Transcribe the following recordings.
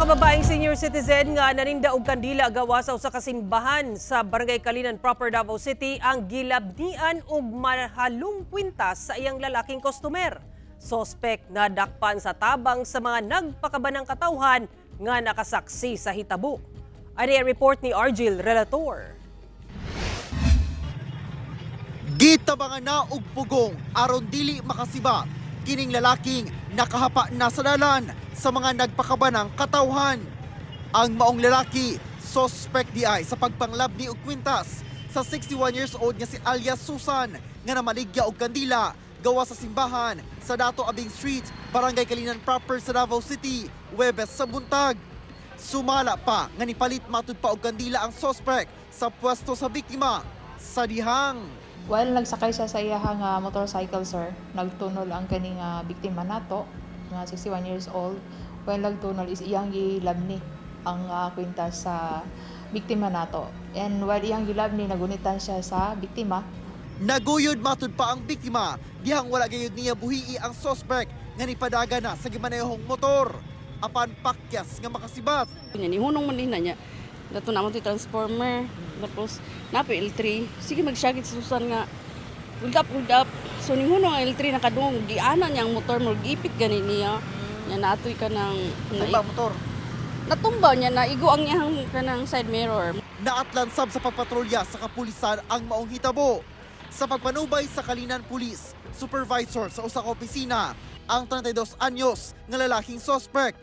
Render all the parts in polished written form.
babaeng senior citizen nga naninda og kandila gawa sa usa ka simbahan sa Barangay Kalinan proper Davao City ang gilabnian og mahalong kwintas sa iyang lalaking customer. Sospek na dakpan sa tabang sa mga nagpakabanang katawhan nga nakasaksi sa hitabo. Ani ang report ni Argil Relator. Gitabangan na og pugong aron dili makasiba kining lalaking nakahapa na sa dalan sa mga nagpakabanang katawhan. Ang maong lalaki, suspect di ay sa pagpanglabni og kwintas sa 61 years old nga si alias Susan nga namaligya og kandila gawa sa simbahan sa Dato Abing Street, Barangay Kalinan proper sa Davao City, Huwebes sa buntag. Sumala pa nga nipalit matud pa og kandila ang suspect sa pwesto sa biktima sa dihang. While nagsakay siya sa iyahang motorcycle, sir, nagtunol ang kaning biktima nato, nga 61 years old. While nagtunol is iyang gilabni ang kwintas sa biktima nato. And while iyang gilabni, nagunitan siya sa biktima. Naguyod matud pa ang biktima, dihang wala gayud niya buhii ang suspect nga nipadaga na sa gimanehong motor. Apan pakyas nga makasibat. Hunong man din na niya. Dato na mo ti transformer. Tapos napo L3. Sige magsyagit si Susan nga. Hold up. So ning hunong L3 nakadungog di ana niyang motor mo gipit gani niya. Nya naatoy ka ng Motor. natumba niya na igo ang iyang kanang side mirror. Naatlansab sa pagpatrolya sa kapulisan ang maong hitabo. Sa pagpanubay sa Kalinan Police Supervisor sa usa ka opisina, ang 32 anyos nga lalaking suspect.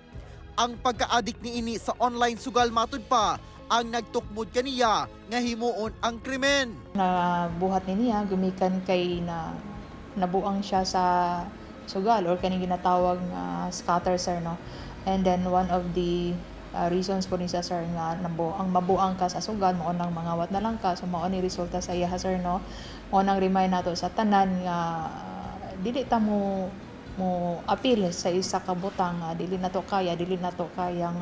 Ang pagka-addict niini sa online sugal matud pa ang nagtukmod kaniya nga himuon ang krimen. Nabuhat niya, gumikan kay na nabuang siya sa sugal or kaning ginatawag nga scatter, sir, no? And then one of the reasons po ni sir nga ang mabuang ka sa sugal, mao nang mangawat na lang ka, so mao ni resulta sa iya, sir, no? Mao nang remind nato sa tanan nga dili ta mo appeal sa isa ka butang, dili na to kayang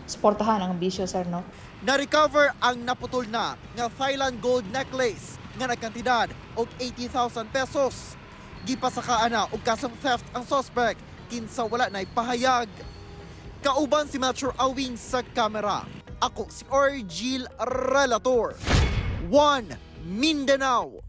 suportahan ang bisyo, sir, no? Na-recover ang naputol na nga Thailand gold necklace nga nagkantidad og 80,000 pesos. Gipasakaan na og kasong theft ang suspect kinsa wala na ipahayag. Kauban si Metro Awing sa kamera. Ako si Argil Relator. 1 Mindanao.